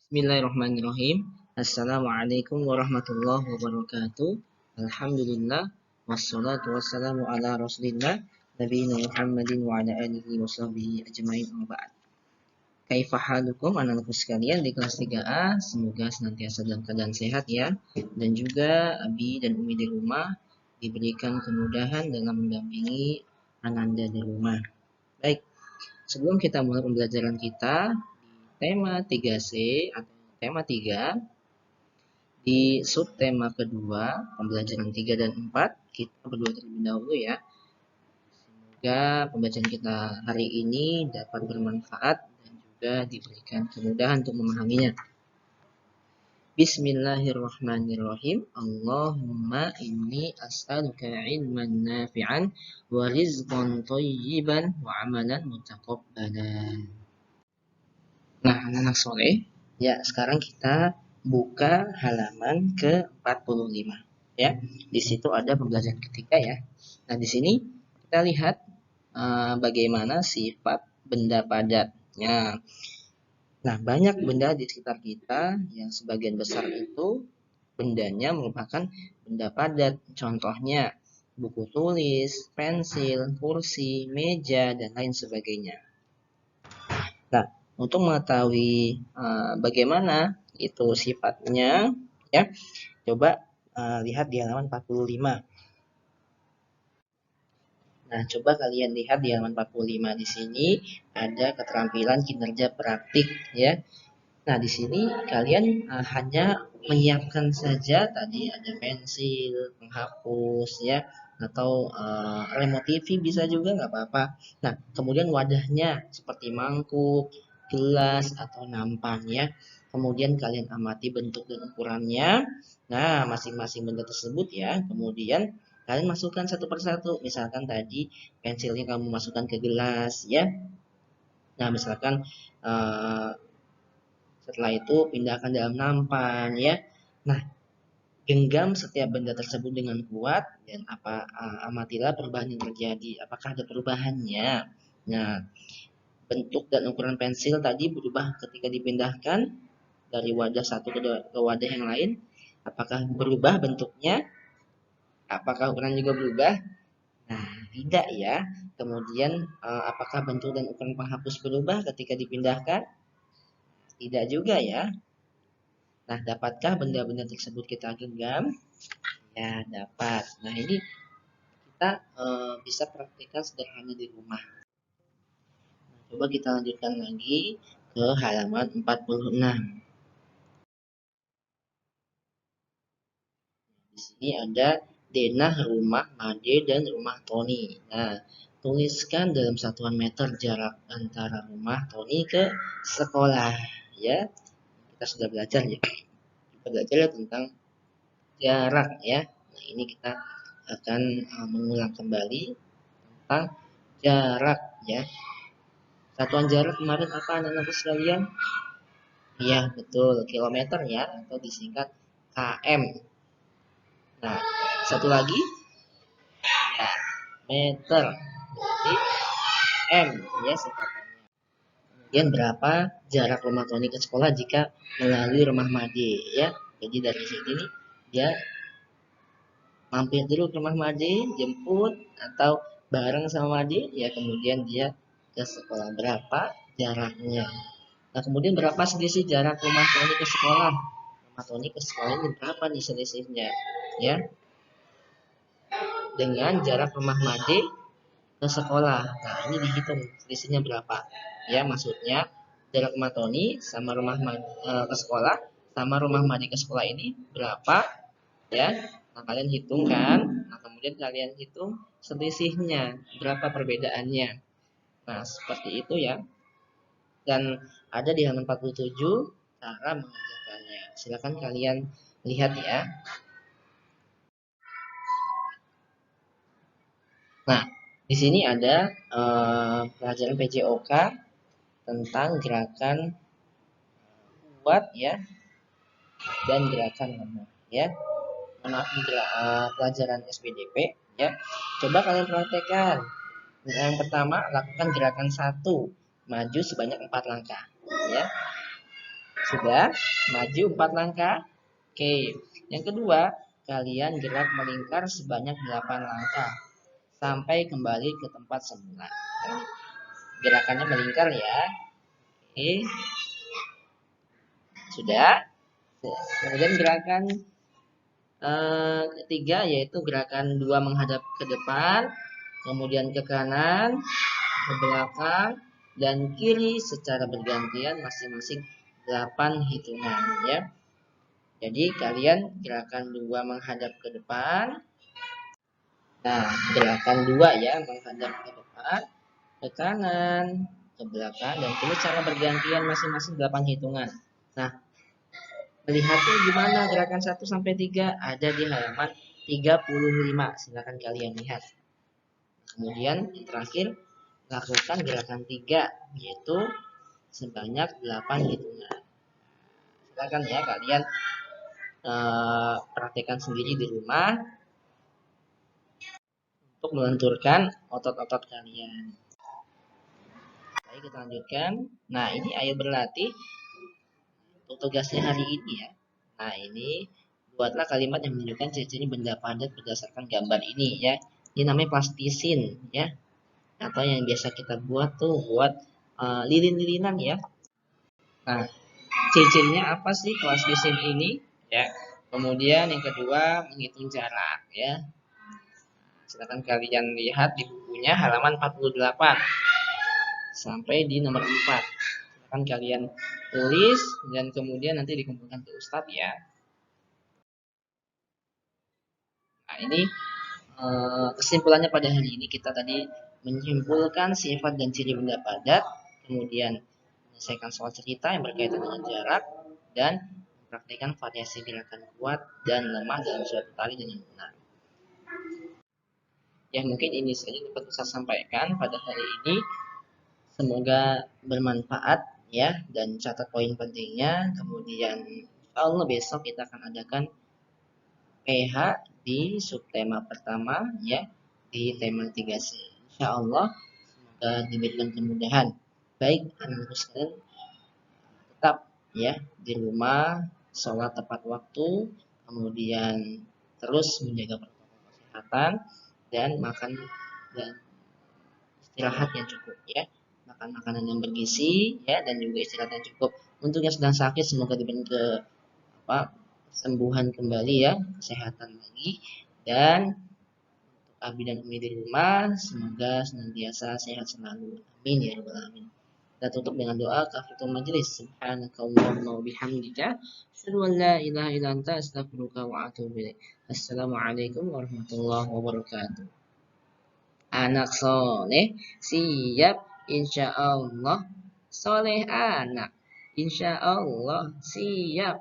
Bismillahirrahmanirrahim. Assalamualaikum warahmatullahi wabarakatuh. Alhamdulillah. Wassalatu wassalamu ala rasulillah. Nabiyina Muhammadin wa ala alihi wa sahbihi ajma'in ba'd. Kaifa halukum anak-anakku sekalian di kelas 3A. Semoga senantiasa dalam keadaan sehat ya. Dan juga Abi dan Umi di rumah diberikan kemudahan dalam mendampingi Ananda di rumah. Baik, sebelum kita mulai pembelajaran kita tema 3C atau tema 3 di subtema kedua pembelajaran 3 dan 4 kita berdua terlebih dahulu ya. Semoga pembelajaran kita hari ini dapat bermanfaat dan juga diberikan kemudahan untuk memahaminya. Bismillahirrahmanirrahim. Allahumma inni as'aluka ilman nafi'an wa rizqan thayyiban wa amalan mutaqabbalan. Nah, anak-anak soleh, ya sekarang kita buka halaman ke-45. Ya, di situ ada pembelajaran ketiga ya. Nah, di sini kita lihat bagaimana sifat benda padatnya. Nah, banyak benda di sekitar kita yang sebagian besar itu bendanya merupakan benda padat. Contohnya buku tulis, pensil, kursi, meja, dan lain sebagainya. Nah, untuk mengetahui bagaimana itu sifatnya, ya, coba lihat di halaman 45. Nah, coba kalian lihat di halaman 45 di sini ada keterampilan kinerja praktik, ya. Nah, di sini kalian hanya menyiapkan saja tadi ada pensil, penghapus, ya, atau remote TV bisa juga nggak apa-apa. Nah, kemudian wadahnya seperti mangkuk, gelas atau nampan ya. Kemudian kalian amati bentuk dan ukurannya. Nah, masing-masing benda tersebut ya. Kemudian kalian masukkan satu persatu. Misalkan tadi pensilnya kamu masukkan ke gelas ya. Nah, misalkan setelah itu pindahkan dalam nampan ya. Nah, genggam setiap benda tersebut dengan kuat dan amatilah perubahan yang terjadi. Apakah ada perubahannya? Nah, bentuk dan ukuran pensil tadi berubah ketika dipindahkan dari wadah satu ke wadah yang lain. Apakah berubah bentuknya? Apakah ukuran juga berubah? Nah, tidak ya. Kemudian apakah bentuk dan ukuran penghapus berubah ketika dipindahkan? Tidak juga ya. Nah, dapatkah benda-benda tersebut kita genggam? Ya, dapat. Nah, ini kita bisa praktikkan sederhana di rumah. Nah, coba kita lanjutkan lagi ke halaman 46. Di sini ada denah rumah Made dan rumah Tony. Nah, tuliskan dalam satuan meter jarak antara rumah Tony ke sekolah. Ya, kita sudah belajar ya. Kita belajar ya tentang jarak ya. Nah, ini kita akan mengulang kembali tentang jarak ya. Satuan jarak kemarin apa anak-anak sekalian? Iya, betul, kilometer ya atau disingkat km. Nah, satu lagi ya, meter. Jadi m ya singkatannya. Kemudian berapa jarak rumah Tony ke sekolah jika melalui rumah Made ya. Jadi dari sini nih dia mampir dulu ke rumah Made, jemput atau bareng sama Made ya, kemudian dia ke sekolah. Berapa jaraknya? Nah, kemudian berapa selisih jarak rumah Tony ke sekolah? Rumah Tony ke sekolah ini berapa nih selisihnya? Ya, dengan jarak rumah Made ke sekolah. Nah, ini dihitung selisihnya berapa? Ya, maksudnya jarak rumah Tony sama rumah ke sekolah sama rumah Made ke sekolah ini berapa? Ya, nah kalian hitung kan? Nah, kemudian kalian hitung selisihnya berapa perbedaannya. Nah, seperti itu ya. Dan ada di halaman 47 cara mengerjakannya. Silakan kalian lihat ya. Nah, di sini ada pelajaran PJOK tentang gerakan kuat ya dan gerakan lemah ya. Maaf, pelajaran SPDP ya. Coba kalian praktekkan. Yang pertama, lakukan gerakan 1, maju sebanyak 4 langkah ya. Sudah? Maju 4 langkah. Oke. Yang kedua, kalian gerak melingkar sebanyak 8 langkah sampai kembali ke tempat semula. Gerakannya melingkar ya. Oke. Sudah? Kemudian gerakan ketiga yaitu gerakan 2 menghadap ke depan, kemudian ke kanan, ke belakang, dan kiri secara bergantian masing-masing 8 hitungan ya. Jadi kalian gerakan 2 menghadap ke depan. Nah, gerakan 2 ya menghadap ke depan, ke kanan, ke belakang, dan kiri secara bergantian masing-masing 8 hitungan. Nah, melihatnya gimana gerakan 1 sampai 3 ada di halaman 35. Silakan kalian lihat. Kemudian yang terakhir lakukan gerakan 3 yaitu sebanyak 8 hitungan. Silakan ya kalian praktekkan sendiri di rumah untuk melenturkan otot-otot kalian. Baik, kita lanjutkan. Nah, ini ayo berlatih untuk tugasnya hari ini ya. Nah, ini buatlah kalimat yang menunjukkan ciri-ciri benda padat berdasarkan gambar ini ya. Ini namanya plastisin ya. Atau yang biasa kita buat tuh buat lilin-lilinan ya. Nah, ciri-cirinya apa sih plastisin ini ya? Kemudian yang kedua menghitung jarak ya. Silakan kalian lihat di bukunya halaman 48 sampai di nomor 4. Silakan kalian tulis dan kemudian nanti dikumpulkan ke Ustadz ya. Nah, ini kesimpulannya pada hari ini kita tadi menyimpulkan sifat dan ciri benda padat, kemudian menyelesaikan soal cerita yang berkaitan dengan jarak, dan mempraktikkan variasi gerakan kuat dan lemah dalam suatu tali dengan benar. Ya, mungkin ini saja dapat saya sampaikan pada hari ini. Semoga bermanfaat ya, dan catat poin pentingnya. Kemudian Allah besok kita akan adakan PH di subtema pertama ya, di tema 3C. Insya Allah semoga diberikan kemudahan. Baik anak-anak sekalian, tetap ya di rumah, sholat tepat waktu, kemudian terus menjaga protokol kesehatan, dan makan dan istirahat yang cukup ya. Makan makanan yang bergizi ya, dan juga istirahat yang cukup. Untuk yang sedang sakit semoga diberi kesembuhan kembali ya, kesehatan lagi. Dan untuk Abi dan Umi di rumah semoga senantiasa sehat selalu. Amin ya rabbal alamin. Kita tutup dengan doa kafatul majlis. Subhanakallahumma wa bihamdika asyhadu an la ilaha illa anta astaghfiruka wa atubu ilaik. Assalamualaikum warahmatullahi wabarakatuh. Anak soleh siap insya Allah, soleh anak insya Allah siap.